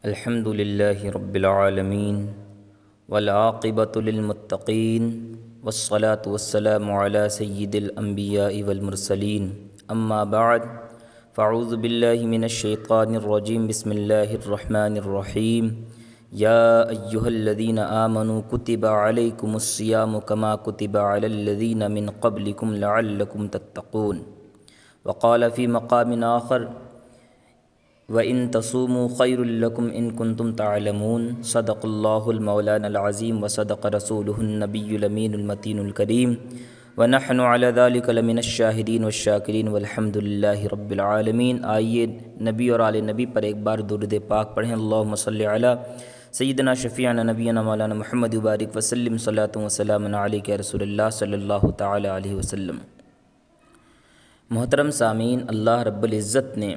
الحمد للہ رب العالمین والعاقبۃ للمتقین والصلاة والسلام علی سید الانبیاء والمرسلین اما بعد فاعوذ باللہ من الشیطان الرجیم بسم اللہ الرحمن الرحیم یا ایہا الذین آمنوا کتب علیکم الصیام کما کتب علی الذین من قبلکم لعلکم تتقون وقال فی مقام آخر وَإِن تَصُومُوا خَيْرٌ لَكُمْ إِن كُنتُمْ تَعْلَمُونَ صدق اللہ المولانا العظیم وصدق رسولہ النبی الامین المتین الکریم ونحن علی ذلک لمن الشاہدین والشاکرین والحمد للہ رب العالمین۔ آئیے نبی اور آل نبی پر ایک بار درود پاک پڑھیں۔ اللہم صلی علی سیدنا شفیعنا نبینا مولانا محمد وبارک وسلم صلاۃ وسلام علیک یا رسول اللہ صلی اللہ تعالی علیہ وسلم۔ محترم سامعین، اللہ رب العزت نے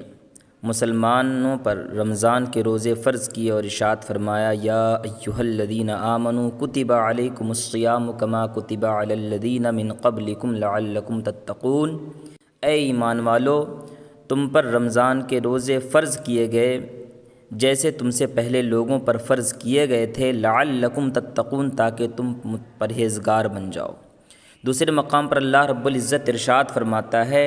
مسلمانوں پر رمضان کے روزے فرض کیے اور ارشاد فرمایا یا ایہا الذین آمنوا کتب علیکم الصیام کما کتب علی الذین من قبلکم لعلکم تتقون، اے ایمان والو تم پر رمضان کے روزے فرض کیے گئے جیسے تم سے پہلے لوگوں پر فرض کیے گئے تھے، لعلکم تتقون تاکہ تم پرہیزگار بن جاؤ۔ دوسرے مقام پر اللہ رب العزت ارشاد فرماتا ہے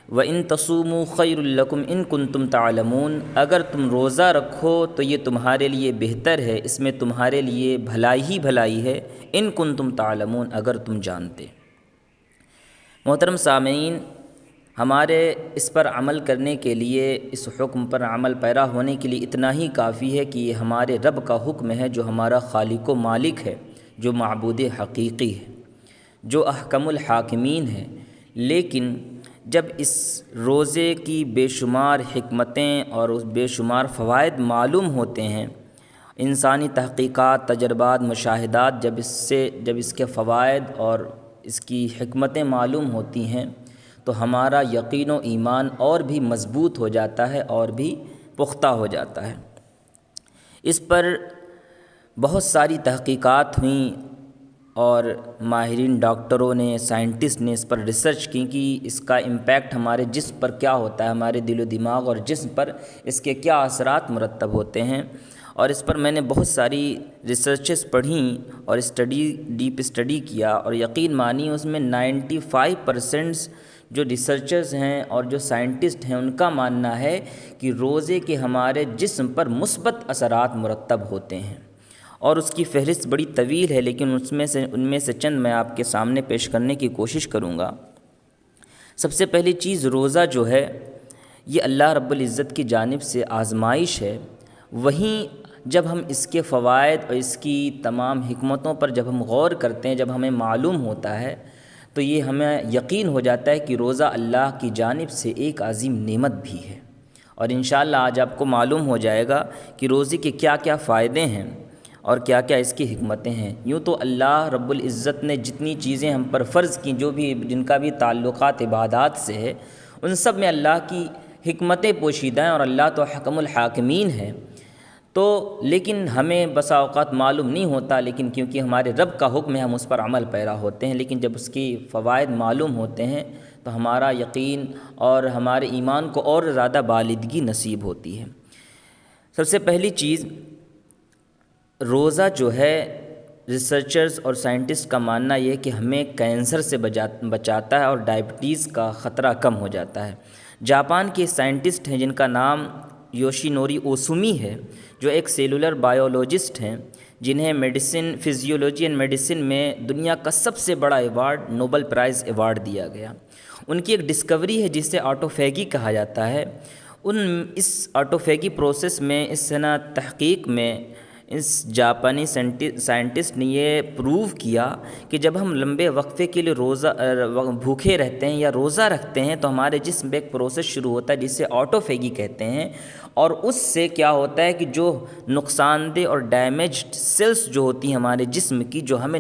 وَإِن تَصُومُوا خَيْرٌ لَكُمْ إِن كُنتُمْ تَعْلَمُونَ، اگر تم روزہ رکھو تو یہ تمہارے لیے بہتر ہے، اس میں تمہارے لیے بھلائی ہی بھلائی ہے، ان کنتم تعلمون، اگر تم جانتے۔ محترم سامعین، ہمارے اس پر عمل کرنے کے لیے، اس حکم پر عمل پیرا ہونے کے لیے اتنا ہی کافی ہے کہ یہ ہمارے رب کا حکم ہے، جو ہمارا خالق و مالک ہے، جو معبود حقیقی ہے، جو احکم الحاکمین ہے۔ لیکن جب اس روزے کی بے شمار حکمتیں اور اس بے شمار فوائد معلوم ہوتے ہیں، انسانی تحقیقات، تجربات، مشاہدات جب اس کے فوائد اور اس کی حکمتیں معلوم ہوتی ہیں تو ہمارا یقین و ایمان اور بھی مضبوط ہو جاتا ہے اور بھی پختہ ہو جاتا ہے۔ اس پر بہت ساری تحقیقات ہوئیں اور ماہرین ڈاکٹروں نے، سائنٹسٹ نے اس پر ریسرچ کی کہ اس کا امپیکٹ ہمارے جسم پر کیا ہوتا ہے، ہمارے دل و دماغ اور جسم پر اس کے کیا اثرات مرتب ہوتے ہیں۔ اور اس پر میں نے بہت ساری ریسرچز پڑھیں اور ڈیپ اسٹڈی کیا، اور یقین مانی اس میں 95% جو ریسرچرز ہیں اور جو سائنٹسٹ ہیں ان کا ماننا ہے کہ روزے کے ہمارے جسم پر مثبت اثرات مرتب ہوتے ہیں، اور اس کی فہرست بڑی طویل ہے، لیکن ان میں سے چند میں آپ کے سامنے پیش کرنے کی کوشش کروں گا۔ سب سے پہلی چیز، روزہ جو ہے یہ اللہ رب العزت کی جانب سے آزمائش ہے۔ وہیں جب ہم اس کے فوائد اور اس کی تمام حکمتوں پر جب ہم غور کرتے ہیں، جب ہمیں معلوم ہوتا ہے تو یہ ہمیں یقین ہو جاتا ہے کہ روزہ اللہ کی جانب سے ایک عظیم نعمت بھی ہے، اور انشاءاللہ آج آپ کو معلوم ہو جائے گا کہ روزے کے کیا کیا فائدے ہیں اور کیا کیا اس کی حکمتیں ہیں۔ یوں تو اللہ رب العزت نے جتنی چیزیں ہم پر فرض کیں، جن کا بھی تعلقات عبادات سے ہے، ان سب میں اللہ کی حکمتیں پوشیدہ ہیں، اور اللہ تو حکم الحاکمین ہے۔ تو لیکن ہمیں بسا اوقات معلوم نہیں ہوتا، لیکن کیونکہ ہمارے رب کا حکم ہے ہم اس پر عمل پیرا ہوتے ہیں، لیکن جب اس کی فوائد معلوم ہوتے ہیں تو ہمارا یقین اور ہمارے ایمان کو اور زیادہ بالادگی نصیب ہوتی ہے۔ سب سے پہلی چیز، روزہ جو ہے ریسرچرز اور سائنٹسٹ کا ماننا یہ ہے کہ ہمیں کینسر سے بچاتا ہے اور ڈائبٹیز کا خطرہ کم ہو جاتا ہے۔ جاپان کے سائنٹسٹ ہیں جن کا نام یوشینوری اوسومی ہے، جو ایک سیلولر بائیولوجسٹ ہیں، جنہیں فزیولوجی اینڈ میڈیسن میں دنیا کا سب سے بڑا ایوارڈ، نوبل پرائز ایوارڈ دیا گیا۔ ان کی ایک ڈسکوری ہے جسے آٹوفیگی کہا جاتا ہے۔ اس آٹوفیگی پروسیس میں، اس تحقیق میں، اس جاپانی سائنٹسٹ نے یہ پروو کیا کہ جب ہم لمبے وقفے کے لیے بھوکے رہتے ہیں یا روزہ رکھتے ہیں تو ہمارے جسم میں ایک پروسیس شروع ہوتا ہے جسے آٹوفیگی کہتے ہیں، اور اس سے کیا ہوتا ہے کہ جو نقصان دہ اور ڈیمیجڈ سیلز جو ہوتی ہیں ہمارے جسم کی، جو ہمیں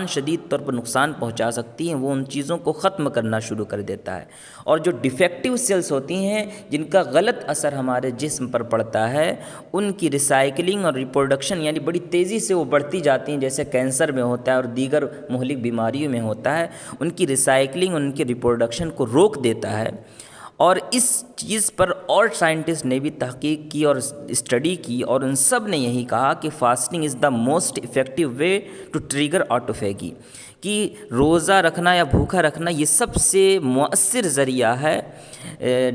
شدید طور پر نقصان پہنچا سکتی ہیں، وہ ان چیزوں کو ختم کرنا شروع کر دیتا ہے، اور جو ڈیفیکٹیو سیلز ہوتی ہیں جن کا غلط اثر ہمارے جسم پر پڑتا ہے، ان کی ریسائکلنگ اور ریپروڈکشن یعنی بڑی تیزی سے وہ بڑھتی جاتی ہیں، جیسے کینسر میں ہوتا ہے اور دیگر مہلک بیماریوں میں ہوتا ہے، ان کی ریسائکلنگ، ان کی ریپروڈکشن کو روک دیتا ہے، اور اس چیز پر اور سائنٹسٹ نے بھی تحقیق کی اور اسٹڈی کی، اور ان سب نے یہی کہا کہ fasting is the most effective way to trigger autophagy, کہ روزہ رکھنا یا بھوکا رکھنا یہ سب سے مؤثر ذریعہ ہے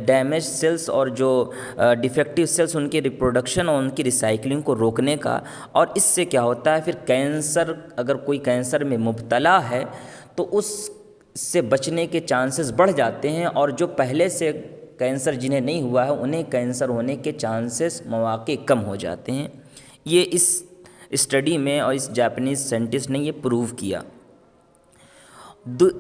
ڈیمیج سیلز اور جو ڈیفیکٹیو سیلز ان کے ریپروڈکشن اور ان کی ریسائکلنگ کو روکنے کا۔ اور اس سے کیا ہوتا ہے، پھر کینسر، اگر کوئی کینسر میں مبتلا ہے تو اس سے بچنے کے چانسز بڑھ جاتے ہیں، اور جو پہلے سے کینسر جنہیں نہیں ہوا ہے انہیں کینسر ہونے کے چانسز، مواقع کم ہو جاتے ہیں۔ یہ اس اسٹڈی میں اور اس جاپنیز سائنٹسٹ نے یہ پروو کیا۔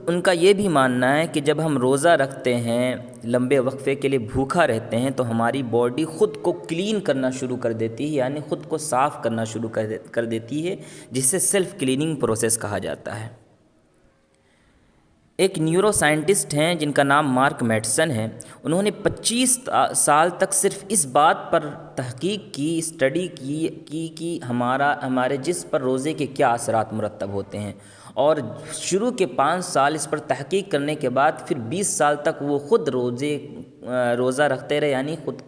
ان کا یہ بھی ماننا ہے کہ جب ہم روزہ رکھتے ہیں، لمبے وقفے کے لیے بھوکا رہتے ہیں، تو ہماری باڈی خود کو کلین کرنا شروع کر دیتی ہے، یعنی خود کو صاف کرنا شروع کر دیتی ہے، جسے سیلف کلیننگ پروسیس کہا جاتا ہے۔ ایک نیورو سائنٹسٹ ہیں جن کا نام مارک میٹسن ہے، انہوں نے 25 سال تک صرف اس بات پر تحقیق کی، اسٹڈی کی کہ ہمارے جسم پر روزے کے کیا اثرات مرتب ہوتے ہیں، اور شروع کے 5 سال اس پر تحقیق کرنے کے بعد پھر 20 سال تک وہ خود روزہ رکھتے رہے، یعنی خود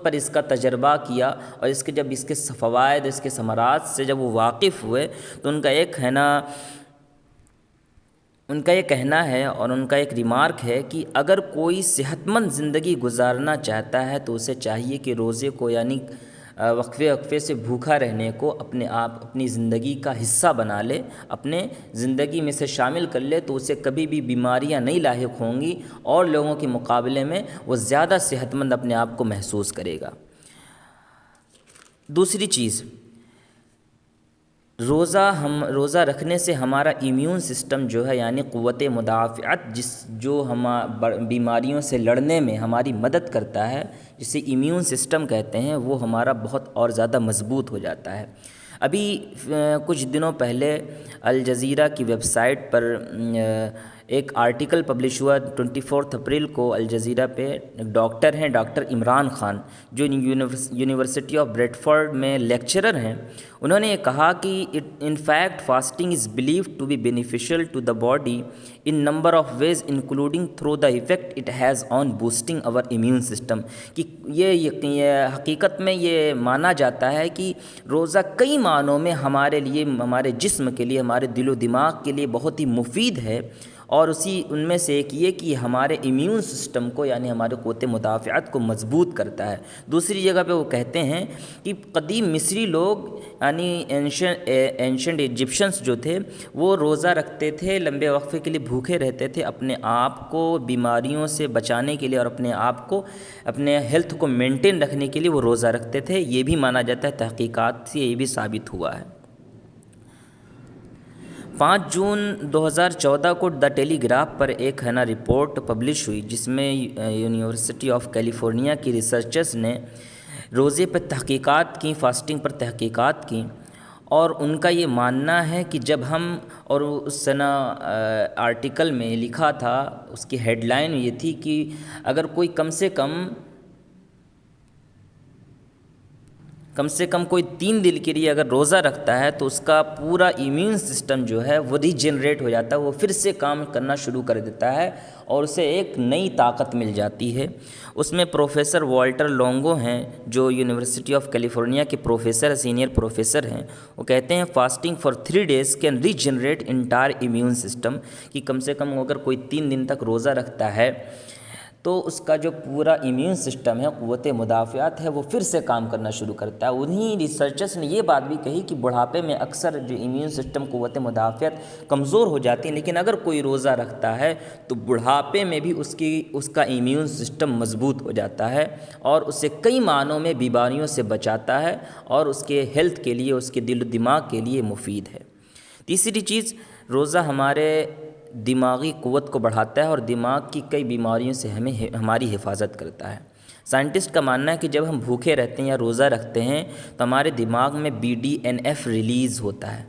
پر اس کا تجربہ کیا، اور جب اس کے فوائد، اس کے ثمرات سے جب وہ واقف ہوئے تو ان کا یہ کہنا ہے اور ان کا ایک ریمارک ہے کہ اگر کوئی صحت مند زندگی گزارنا چاہتا ہے تو اسے چاہیے کہ روزے کو، یعنی وقفے سے بھوکا رہنے کو اپنی زندگی کا حصہ بنا لے، اپنے زندگی میں سے شامل کر لے، تو اسے کبھی بھی بیماریاں نہیں لاحق ہوں گی، اور لوگوں کے مقابلے میں وہ زیادہ صحت مند اپنے آپ کو محسوس کرے گا۔ دوسری چیز، روزہ رکھنے سے ہمارا ایمیون سسٹم جو ہے، یعنی قوت مدافعت جو بیماریوں سے لڑنے میں ہماری مدد کرتا ہے، جسے ایمیون سسٹم کہتے ہیں، وہ ہمارا بہت اور زیادہ مضبوط ہو جاتا ہے۔ ابھی کچھ دنوں پہلے الجزیرہ کی ویب سائٹ پر ایک آرٹیکل پبلش ہوا 24 اپریل کو الجزیرہ پہ۔ ڈاکٹر ہیں ڈاکٹر عمران خان، جو یونیورسٹی آف بریڈ فورڈ میں لیکچرر ہیں، انہوں نے یہ کہا کہ in fact fasting is believed to be beneficial to the body in number of ways including through the effect it has on boosting our immune system, کہ یہ حقیقت میں یہ مانا جاتا ہے کہ روزہ کئی معنوں میں ہمارے لیے، ہمارے جسم کے لیے، ہمارے دل و دماغ کے لیے بہت ہی مفید ہے، اور ان میں سے ایک یہ کہ ہمارے ایمیون سسٹم کو، یعنی ہمارے قوت مدافعت کو مضبوط کرتا ہے۔ دوسری جگہ پہ وہ کہتے ہیں کہ قدیم مصری لوگ، یعنی اینشنٹ ایجپشنس جو تھے، وہ روزہ رکھتے تھے، لمبے وقفے کے لیے بھوکے رہتے تھے، اپنے آپ کو بیماریوں سے بچانے کے لیے اور اپنے آپ کو، اپنے ہیلتھ کو مینٹین رکھنے کے لیے وہ روزہ رکھتے تھے۔ یہ بھی مانا جاتا ہے، تحقیقات سے یہ بھی ثابت ہوا ہے۔ 5 جون 2014 کو دا ٹیلی گراف پر ایک رپورٹ پبلش ہوئی، جس میں یونیورسٹی آف کیلیفورنیا کی ریسرچرز نے روزے پر تحقیقات کی، فاسٹنگ پر تحقیقات کی، اور ان کا یہ ماننا ہے کہ جب ہم، اور اس سنہ آرٹیکل میں لکھا تھا، اس کی ہیڈ لائن یہ تھی کہ اگر کوئی کم سے کم کوئی 3 دن کے لیے اگر روزہ رکھتا ہے تو اس کا پورا ایمیون سسٹم جو ہے وہ ریجنریٹ ہو جاتا ہے، وہ پھر سے کام کرنا شروع کر دیتا ہے، اور اسے ایک نئی طاقت مل جاتی ہے۔ اس میں پروفیسر والٹر لونگو ہیں، جو یونیورسٹی آف کیلیفورنیا کے سینئر پروفیسر ہیں، وہ کہتے ہیں fasting for 3 days can regenerate entire immune system, کہ کم سے کم اگر کوئی 3 دن تک روزہ رکھتا ہے تو اس کا جو پورا ایمیون سسٹم ہے، قوت مدافعت ہے، وہ پھر سے کام کرنا شروع کرتا ہے۔ انہی ریسرچرز نے یہ بات بھی کہی کہ بڑھاپے میں اکثر جو ایمیون سسٹم، قوت مدافعت کمزور ہو جاتی ہے، لیکن اگر کوئی روزہ رکھتا ہے تو بڑھاپے میں بھی اس کا ایمیون سسٹم مضبوط ہو جاتا ہے، اور اسے کئی معنوں میں بیماریوں سے بچاتا ہے، اور اس کے ہیلتھ کے لیے، اس کے دل و دماغ کے لیے مفید ہے۔ تیسری چیز، روزہ ہمارے دماغی قوت کو بڑھاتا ہے اور دماغ کی کئی بیماریوں سے ہماری حفاظت کرتا ہے۔ سائنٹسٹ کا ماننا ہے کہ جب ہم بھوکے رہتے ہیں یا روزہ رکھتے ہیں تو ہمارے دماغ میں BDNF ریلیز ہوتا ہے،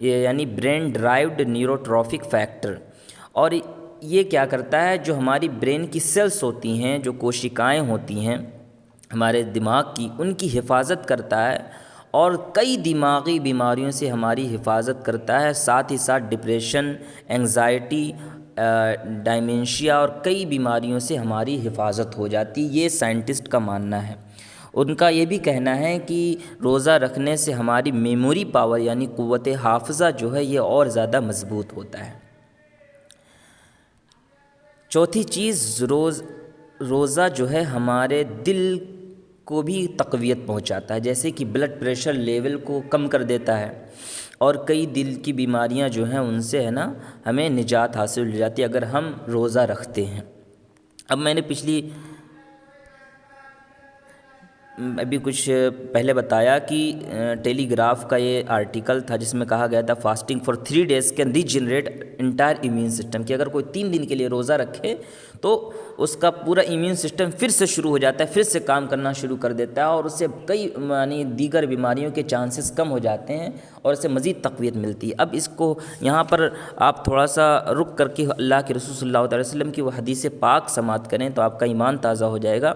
یعنی برین ڈرائیوڈ نیوروٹرافک فیکٹر، اور یہ کیا کرتا ہے، جو ہماری برین کی سیلز ہوتی ہیں، جو کوشکائیں ہوتی ہیں ہمارے دماغ کی، ان کی حفاظت کرتا ہے، اور کئی دماغی بیماریوں سے ہماری حفاظت کرتا ہے، ساتھ ہی ساتھ ڈپریشن، اینگزائٹی ڈائمینشیا اور کئی بیماریوں سے ہماری حفاظت ہو جاتی، یہ سائنٹسٹ کا ماننا ہے۔ ان کا یہ بھی کہنا ہے کہ روزہ رکھنے سے ہماری میموری پاور یعنی قوت حافظہ جو ہے یہ اور زیادہ مضبوط ہوتا ہے۔ چوتھی چیز، روزہ جو ہے ہمارے دل کو بھی تقویت پہنچاتا ہے، جیسے کہ بلڈ پریشر لیول کو کم کر دیتا ہے، اور کئی دل کی بیماریاں جو ہیں ان سے ہمیں نجات حاصل ہو جاتی ہے اگر ہم روزہ رکھتے ہیں۔ اب میں نے ابھی کچھ پہلے بتایا کہ ٹیلی گراف کا یہ آرٹیکل تھا جس میں کہا گیا تھا fasting for 3 days can regenerate entire immune system, کہ اگر کوئی 3 دن کے لیے روزہ رکھے تو اس کا پورا امیون سسٹم پھر سے شروع ہو جاتا ہے، پھر سے کام کرنا شروع کر دیتا ہے، اور اس سے کئی دیگر بیماریوں کے چانسز کم ہو جاتے ہیں اور اس سے مزید تقویت ملتی ہے۔ اب اس کو یہاں پر آپ تھوڑا سا رک کر کے اللہ کے رسول صلی اللہ علیہ وسلم کی وہ حدیث پاک سماعت کریں تو آپ کا ایمان تازہ ہو جائے گا۔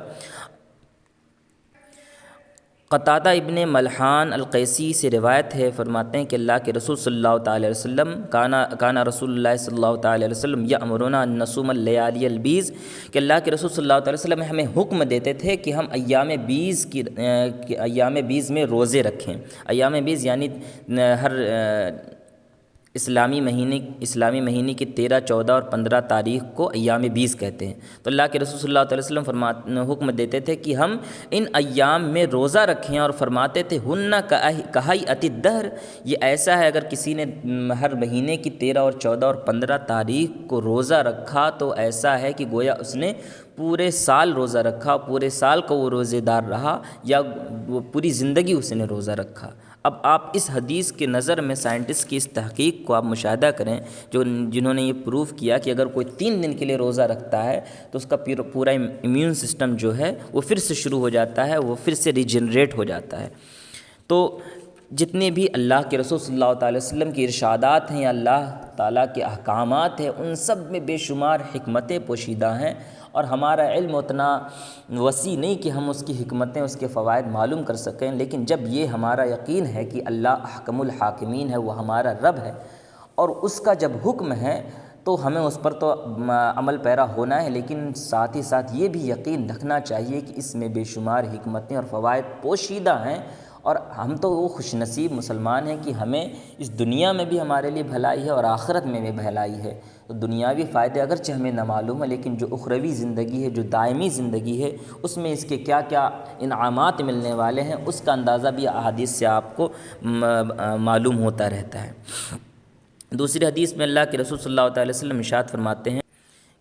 قتادہ ابن ملحان القیسی سے روایت ہے، فرماتے ہیں کہ اللہ کے رسول صلی اللہ تعالی علیہ وسلم کانا رسول اللہ صلی اللہ تعالی علیہ وسلم یأمرنا ان نصوم اللیالی البیض، کہ اللہ کے رسول صلی اللہ تعالی وسلم ہمیں حکم دیتے تھے کہ ہم ایام بیض میں روزے رکھیں۔ ایام بیض یعنی ہر اسلامی مہینے کی 13، 14 اور 15 تاریخ کو ایام بیض کہتے ہیں۔ تو اللہ کے رسول صلی اللہ علیہ وسلم حکم دیتے تھے کہ ہم ان ایام میں روزہ رکھیں، اور فرماتے تھے ہن کہیئۃ الدہر، یہ ایسا ہے اگر کسی نے ہر مہینے کی 13 اور 14 اور 15 تاریخ کو روزہ رکھا تو ایسا ہے کہ گویا اس نے پورے سال روزہ رکھا، پورے سال کو وہ روزے دار رہا، یا وہ پوری زندگی اس نے روزہ رکھا۔ اب آپ اس حدیث کے نظر میں سائنٹسٹ کی اس تحقیق کو آپ مشاہدہ کریں جنہوں نے یہ پروف کیا کہ اگر کوئی 3 دن کے لیے روزہ رکھتا ہے تو اس کا پورا امیون سسٹم جو ہے وہ پھر سے شروع ہو جاتا ہے، وہ پھر سے ریجنریٹ ہو جاتا ہے۔ تو جتنے بھی اللہ کے رسول صلی اللہ تعالی وسلم کی ارشادات ہیں یا اللہ تعالیٰ کے احکامات ہیں، ان سب میں بے شمار حکمتیں پوشیدہ ہیں، اور ہمارا علم اتنا وسیع نہیں کہ ہم اس کی حکمتیں، اس کے فوائد معلوم کر سکیں، لیکن جب یہ ہمارا یقین ہے کہ اللہ احکم الحاکمین ہے، وہ ہمارا رب ہے، اور اس کا جب حکم ہے تو ہمیں اس پر تو عمل پیرا ہونا ہے، لیکن ساتھ ہی ساتھ یہ بھی یقین رکھنا چاہیے کہ اس میں بے شمار حکمتیں اور فوائد پوشیدہ ہیں، اور ہم تو وہ خوش نصیب مسلمان ہیں کہ ہمیں اس دنیا میں بھی ہمارے لیے بھلائی ہے اور آخرت میں بھی بھلائی ہے۔ تو دنیاوی فائدے اگرچہ ہمیں نہ معلوم ہے، لیکن جو اخروی زندگی ہے، جو دائمی زندگی ہے، اس میں اس کے کیا کیا انعامات ملنے والے ہیں، اس کا اندازہ بھی احادیث سے آپ کو معلوم ہوتا رہتا ہے۔ دوسری حدیث میں اللہ کے رسول صلی اللہ تعالی وسلم ارشاد فرماتے ہیں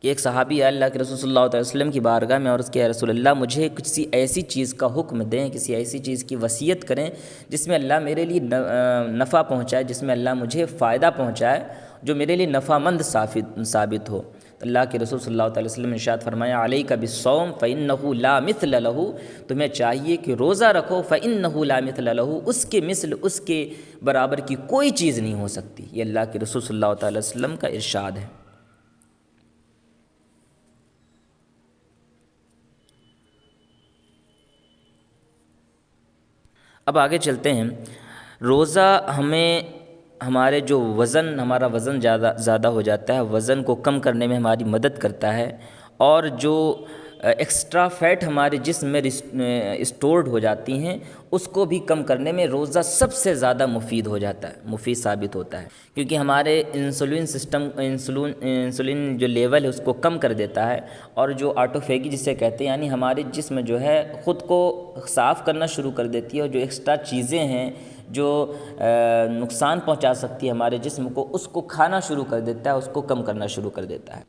کہ ایک صحابی اللہ کے رسول صلی اللہ علیہ وسلم کی بارگاہ میں اور اس کے رسول اللہ مجھے کسی ایسی چیز کا حکم دیں، کسی ایسی چیز کی وصیت کریں جس میں اللہ میرے لیے نفع پہنچائے، جس میں اللہ مجھے فائدہ پہنچائے، جو میرے لیے نفع مند ثابت ہو۔ تو اللہ کے رسول صلی اللہ علیہ وسلم نے ارشاد فرمایا علیک بالصوم فإنہ لا مثل لہ، تمہیں چاہیے کہ روزہ رکھو، فإنہ لا مثل لہ، اس کے مثل، اس کے برابر کی کوئی چیز نہیں ہو سکتی۔ یہ اللہ کے رسول صلی اللہ علیہ وسلم کا ارشاد ہے۔ اب آگے چلتے ہیں۔ روزہ ہمارا وزن زیادہ ہو جاتا ہے، وزن کو کم کرنے میں ہماری مدد کرتا ہے، اور جو ایکسٹرا فیٹ ہمارے جسم میں اسٹورڈ ہو جاتی ہیں اس کو بھی کم کرنے میں روزہ سب سے زیادہ مفید ثابت ہوتا ہے، کیونکہ ہمارے انسولین جو لیول ہے اس کو کم کر دیتا ہے، اور جو آٹوفیگی جسے کہتے ہیں یعنی ہمارے جسم جو ہے خود کو صاف کرنا شروع کر دیتی ہے، اور جو ایکسٹرا چیزیں ہیں جو نقصان پہنچا سکتی ہے ہمارے جسم کو، اس کو کھانا شروع کر دیتا ہے، اس کو کم کرنا شروع کر دیتا ہے۔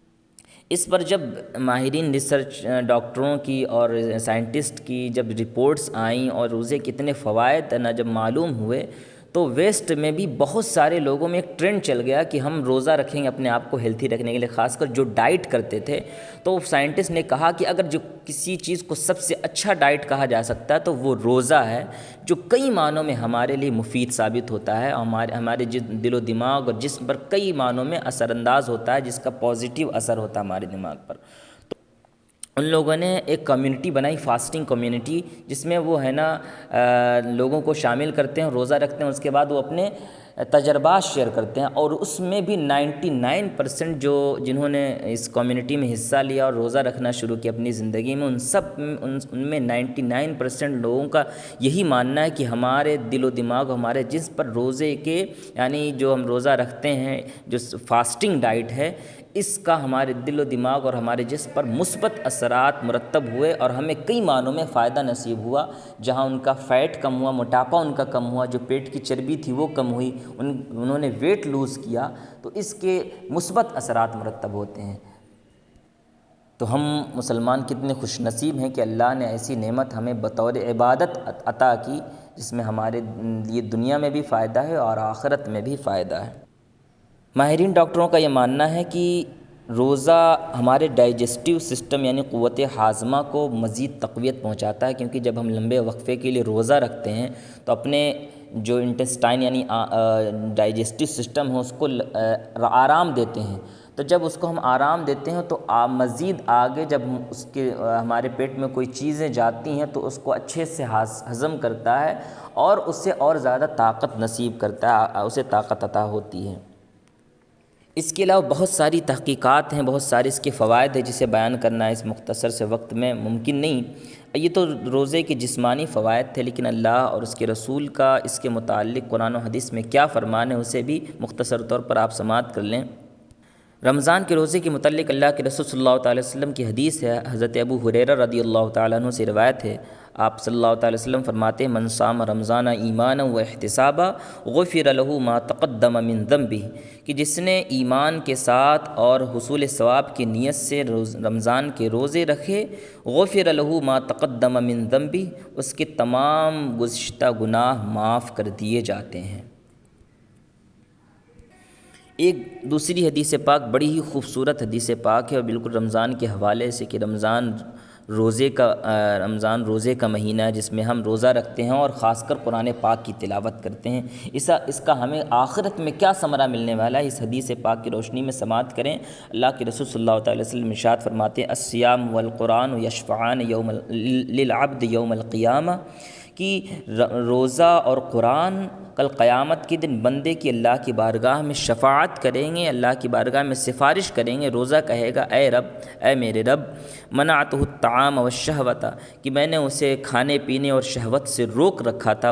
اس پر جب ماہرین ریسرچ، ڈاکٹروں کی اور سائنٹسٹ کی جب رپورٹس آئیں اور روزے کتنے فوائد جب معلوم ہوئے، تو ویسٹ میں بھی بہت سارے لوگوں میں ایک ٹرینڈ چل گیا کہ ہم روزہ رکھیں گے اپنے آپ کو ہیلتھی رکھنے کے لیے، خاص کر جو ڈائٹ کرتے تھے۔ تو سائنٹسٹ نے کہا کہ اگر جو کسی چیز کو سب سے اچھا ڈائٹ کہا جا سکتا ہے تو وہ روزہ ہے، جو کئی معنوں میں ہمارے لیے مفید ثابت ہوتا ہے، ہمارے دل و دماغ اور جسم پر کئی معنوں میں اثر انداز ہوتا ہے، جس کا پازیٹیو اثر ہوتا ہے ہمارے دماغ پر۔ ان لوگوں نے ایک کمیونٹی بنائی، فاسٹنگ کمیونٹی، جس میں وہ لوگوں کو شامل کرتے ہیں، روزہ رکھتے ہیں، اس کے بعد وہ اپنے تجربات شیئر کرتے ہیں، اور اس میں بھی 99% جو جنہوں نے اس کمیونٹی میں حصہ لیا اور روزہ رکھنا شروع کیا اپنی زندگی میں، ان میں 99% لوگوں کا یہی ماننا ہے کہ ہمارے دل و دماغ، ہمارے جسم پر روزے کے، یعنی جو ہم روزہ رکھتے ہیں، جو فاسٹنگ ڈائٹ ہے، اس کا ہمارے دل و دماغ اور ہمارے جسم پر مثبت اثرات مرتب ہوئے، اور ہمیں کئی معنوں میں فائدہ نصیب ہوا۔ جہاں ان کا فیٹ کم ہوا، موٹاپا ان کا کم ہوا، جو پیٹ کی چربی تھی وہ کم ہوئی، انہوں نے ویٹ لوز کیا، تو اس کے مثبت اثرات مرتب ہوتے ہیں۔ تو ہم مسلمان کتنے خوش نصیب ہیں کہ اللہ نے ایسی نعمت ہمیں بطور عبادت عطا کی، جس میں ہمارے لیے دنیا میں بھی فائدہ ہے اور آخرت میں بھی فائدہ ہے۔ ماہرین ڈاکٹروں کا یہ ماننا ہے کہ روزہ ہمارے ڈائجسٹیو سسٹم یعنی قوت ہاضمہ کو مزید تقویت پہنچاتا ہے، کیونکہ جب ہم لمبے وقفے کے لیے روزہ رکھتے ہیں تو اپنے جو انٹسٹائن یعنی ڈائجسٹیو سسٹم ہے اس کو آرام دیتے ہیں۔ تو جب اس کو ہم آرام دیتے ہیں تو مزید آگے جب اس کے ہمارے پیٹ میں کوئی چیزیں جاتی ہیں تو اس کو اچھے سے ہضم کرتا ہے، اور اس سے اور زیادہ طاقت نصیب کرتا ہے، اسے طاقت عطا ہوتی ہے۔ اس کے علاوہ بہت ساری تحقیقات ہیں، بہت سارے اس کے فوائد ہیں، جسے بیان کرنا اس مختصر سے وقت میں ممکن نہیں۔ یہ تو روزے کے جسمانی فوائد تھے، لیکن اللہ اور اس کے رسول کا اس کے متعلق قرآن و حدیث میں کیا فرمان ہے اسے بھی مختصر طور پر آپ سماعت کر لیں۔ رمضان کے روزے کے متعلق اللہ کے رسول صلی اللہ تعالی وسلم کی حدیث ہے، حضرت ابو ہریرہ رضی اللہ تعالیٰ عنہ سے روایت ہے۔ آپ صلی اللہ تعالی وسلم فرماتے ہیں، من صام رمضان ایمانا و احتسابا غفر له ما تقدم من ذنبہ، کہ جس نے ایمان کے ساتھ اور حصول ثواب کی نیت سے رمضان کے روزے رکھے، غفر له ما تقدم من ذنبہ، اس کے تمام گزشتہ گناہ معاف کر دیے جاتے ہیں۔ ایک دوسری حدیث پاک بڑی ہی خوبصورت حدیث پاک ہے، اور بالکل رمضان کے حوالے سے، کہ رمضان روزے کا مہینہ ہے جس میں ہم روزہ رکھتے ہیں اور خاص کر قرآن پاک کی تلاوت کرتے ہیں۔ اس کا ہمیں آخرت میں کیا ثمرہ ملنے والا ہے، اس حدیث پاک کی روشنی میں سماعت کریں۔ اللہ کے رسول صلی اللہ تعالی وسلم ارشاد فرماتے ہیں، الصیام والقرآن یشفعان للعبد یوم القیامہ، کہ روزہ اور قرآن کل قیامت کے دن بندے کی اللہ کی بارگاہ میں شفاعت کریں گے، اللہ کی بارگاہ میں سفارش کریں گے۔ روزہ کہے گا، اے رب، اے میرے رب، منعتہ الطعام والشہوۃ، کہ میں نے اسے کھانے پینے اور شہوت سے روک رکھا تھا،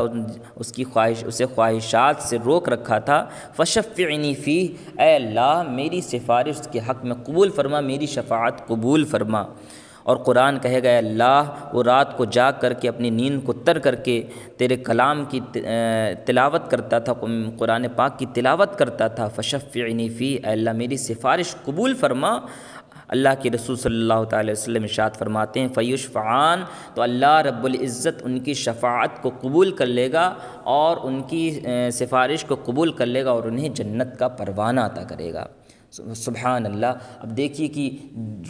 اسے خواہشات سے روک رکھا تھا، فشفعنی فیہ، اے اللہ میری سفارش کے حق میں قبول فرما، میری شفاعت قبول فرما۔ اور قرآن کہے گا، اے اللہ وہ رات کو جاگ کر کے اپنی نیند کو تر کر کے تیرے کلام کی تلاوت کرتا تھا، قرآن پاک کی تلاوت کرتا تھا، فشفعنی فی، اے اللہ میری سفارش قبول فرما۔ اللہ کے رسول صلی اللہ تعالی وسلم ارشاد فرماتے ہیں، فیشفعان، تو اللہ رب العزت ان کی شفاعت کو قبول کر لے گا اور ان کی سفارش کو قبول کر لے گا، اور انہیں جنت کا پروانہ عطا کرے گا۔ سبحان اللہ۔ اب دیکھیے کہ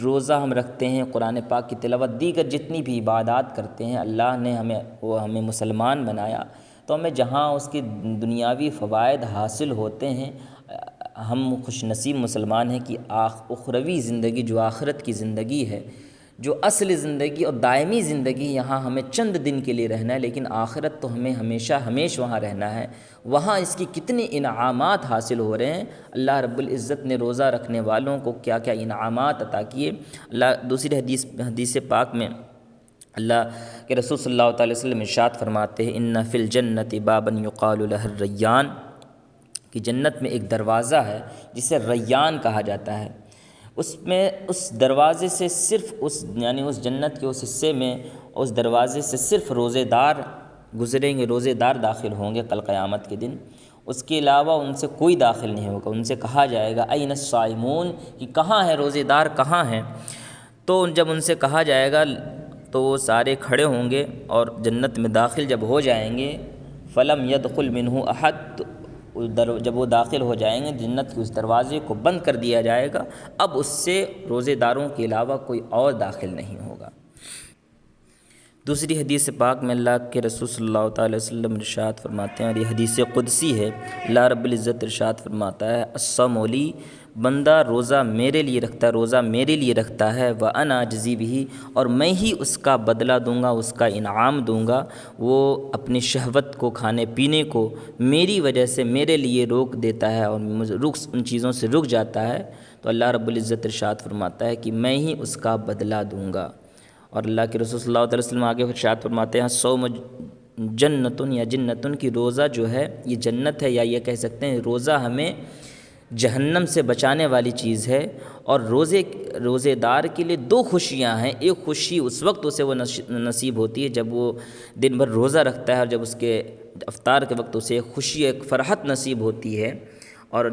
روزہ ہم رکھتے ہیں، قرآن پاک کی تلاوت، دیگر جتنی بھی عبادات کرتے ہیں، اللہ نے ہمیں مسلمان بنایا، تو ہمیں جہاں اس کے دنیاوی فوائد حاصل ہوتے ہیں، ہم خوش نصیب مسلمان ہیں کہ اخروی زندگی، جو آخرت کی زندگی ہے، جو اصل زندگی اور دائمی زندگی، یہاں ہمیں چند دن کے لیے رہنا ہے، لیکن آخرت تو ہمیں ہمیشہ وہاں رہنا ہے۔ وہاں اس کی کتنے انعامات حاصل ہو رہے ہیں، اللہ رب العزت نے روزہ رکھنے والوں کو کیا کیا انعامات عطا کیے۔ اللہ دوسری حدیث پاک میں اللہ کے رسول صلی اللہ تعالی وسلم ارشاد فرماتے ہیں، ان فی الجنت بابا یقال لہ الریان، کہ جنت میں ایک دروازہ ہے جسے ریان کہا جاتا ہے۔ اس دروازے سے صرف یعنی اس جنت کے اس حصے میں اس دروازے سے صرف روزے دار گزریں گے، روزے دار داخل ہوں گے کل قیامت کے دن، اس کے علاوہ ان سے کوئی داخل نہیں ہوگا۔ ان سے کہا جائے گا، این الصائمون، کہ کہاں ہے روزے دار، کہاں ہیں؟ تو جب ان سے کہا جائے گا تو وہ سارے کھڑے ہوں گے اور جنت میں داخل جب ہو جائیں گے، فلم يدخل منہ احد، جب وہ داخل ہو جائیں گے جنت کے اس دروازے کو بند کر دیا جائے گا، اب اس سے روزے داروں کے علاوہ کوئی اور داخل نہیں ہوگا۔ دوسری حدیث پاک میں اللہ کے رسول صلی اللہ تعالی وسلم ارشاد فرماتے ہیں، اور یہ حدیث قدسی ہے، اللہ رب العزت ارشاد فرماتا ہے الصوم لی، بندہ روزہ میرے لیے رکھتا ہے، روزہ میرے لیے رکھتا ہے، وَأَنَا أَجْزِي بِهِ، اور میں ہی اس کا بدلہ دوں گا، اس کا انعام دوں گا۔ وہ اپنی شہوت کو، کھانے پینے کو میری وجہ سے میرے لیے روک دیتا ہے اور ان چیزوں سے رک جاتا ہے، تو اللہ رب العزت ارشاد فرماتا ہے کہ میں ہی اس کا بدلہ دوں گا۔ اور اللہ کے رسول صلی اللہ علیہ وسلم آگے ارشاد فرماتے ہیں صوم جنتن یا جنتن، کی روزہ جو ہے یہ جنت ہے، یا یہ کہہ سکتے ہیں روزہ ہمیں جہنم سے بچانے والی چیز ہے۔ اور روزے دار کے لیے دو خوشیاں ہیں، ایک خوشی اس وقت اسے وہ نصیب ہوتی ہے جب وہ دن بھر روزہ رکھتا ہے، اور جب اس کے افطار کے وقت اسے ایک خوشی، ایک فرحت نصیب ہوتی ہے، اور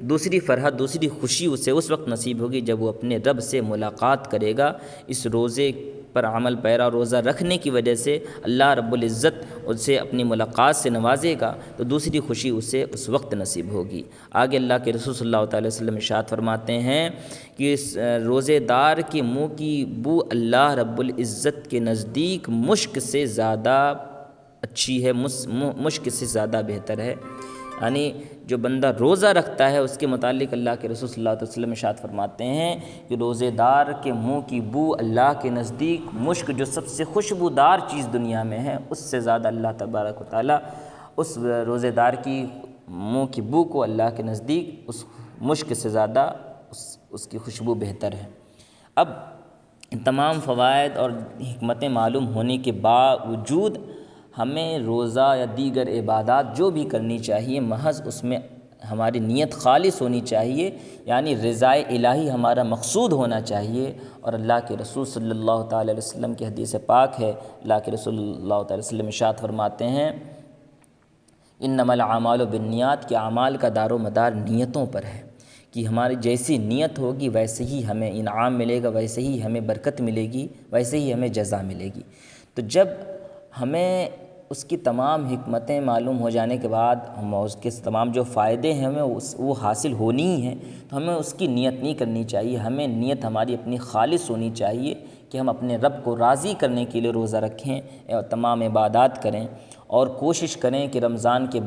دوسری فرحت، دوسری خوشی اسے اس وقت نصیب ہوگی جب وہ اپنے رب سے ملاقات کرے گا۔ اس روزے پر عمل پیرا، روزہ رکھنے کی وجہ سے اللہ رب العزت اسے اپنی ملاقات سے نوازے گا، تو دوسری خوشی اسے اس وقت نصیب ہوگی۔ آگے اللہ کے رسول صلی اللہ تعالی وسلم ارشاد فرماتے ہیں کہ اس روزے دار کے منہ کی بو اللہ رب العزت کے نزدیک مشک سے زیادہ اچھی ہے، مشک سے زیادہ بہتر ہے۔ یعنی جو بندہ روزہ رکھتا ہے اس کے متعلق اللہ کے رسول صلی اللہ علیہ وسلم ارشاد فرماتے ہیں کہ روزے دار کے منہ کی بو اللہ کے نزدیک مشک، جو سب سے خوشبودار چیز دنیا میں ہے، اس سے زیادہ اللہ تبارک و تعالیٰ اس روزے دار کی منہ کی بو کو اللہ کے نزدیک اس مشک سے زیادہ اس کی خوشبو بہتر ہے۔ اب تمام فوائد اور حکمتیں معلوم ہونے کے باوجود ہمیں روزہ یا دیگر عبادات جو بھی کرنی چاہیے، محض اس میں ہماری نیت خالص ہونی چاہیے، یعنی رضائے الہی ہمارا مقصود ہونا چاہیے۔ اور اللہ کے رسول صلی اللہ تعالی علیہ وسلم کی حدیث پاک ہے، اللہ کے رسول صلی اللہ تعالی وسلم ارشاد فرماتے ہیں انما الاعمال بالنیات، کہ اعمال کا دار و مدار نیتوں پر ہے، کہ ہماری جیسی نیت ہوگی ویسے ہی ہمیں انعام ملے گا، ویسے ہی ہمیں برکت ملے گی، ویسے ہی ہمیں جزا ملے گی۔ تو جب ہمیں اس کی تمام حکمتیں معلوم ہو جانے کے بعد، ہم اس کے تمام جو فائدے ہیں ہمیں وہ حاصل ہونی ہی ہیں، تو ہمیں اس کی نیت نہیں کرنی چاہیے، ہمیں نیت ہماری اپنی خالص ہونی چاہیے کہ ہم اپنے رب کو راضی کرنے کے لیے روزہ رکھیں اور تمام عبادات کریں، اور کوشش کریں کہ رمضان کے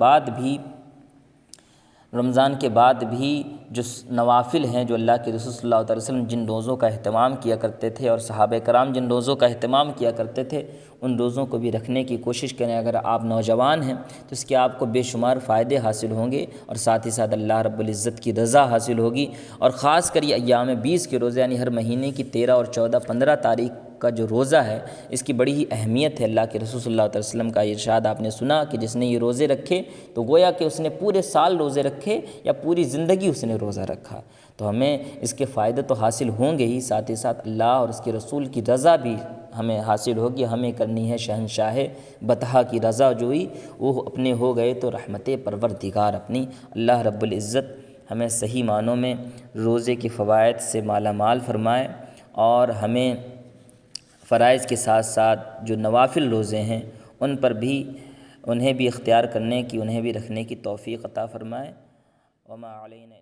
بعد بھی جو نوافل ہیں، جو اللہ کے رسول صلی اللہ علیہ وسلم جن روزوں کا اہتمام کیا کرتے تھے اور صحابہ کرام جن روزوں کا اہتمام کیا کرتے تھے، ان روزوں کو بھی رکھنے کی کوشش کریں۔ اگر آپ نوجوان ہیں تو اس کے آپ کو بے شمار فائدے حاصل ہوں گے، اور ساتھ ہی ساتھ اللہ رب العزت کی رضا حاصل ہوگی۔ اور خاص کر یہ ایام 20 کے روزے، یعنی ہر مہینے کی 13 اور 14 15 تاریخ کا جو روزہ ہے، اس کی بڑی ہی اہمیت ہے۔ اللہ کے رسول صلی اللہ علیہ وسلم کا ارشاد آپ نے سنا کہ جس نے یہ روزے رکھے تو گویا کہ اس نے پورے سال روزے رکھے یا پوری زندگی اس نے روزہ رکھا۔ تو ہمیں اس کے فائدے تو حاصل ہوں گے ہی، ساتھ ہی ساتھ اللہ اور اس کے رسول کی رضا بھی ہمیں حاصل ہوگی۔ ہمیں کرنی ہے شہنشاہ بطحا کی رضا جوئی، وہ اپنے ہو گئے تو رحمت پروردگار اپنی۔ اللہ رب العزت ہمیں صحیح معنوں میں روزے کے فوائد سے مالا مال فرمائے، اور ہمیں فرائض کے ساتھ ساتھ جو نوافل روزے ہیں انہیں بھی اختیار کرنے کی، انہیں بھی رکھنے کی توفیق عطا فرمائے۔ وما علینا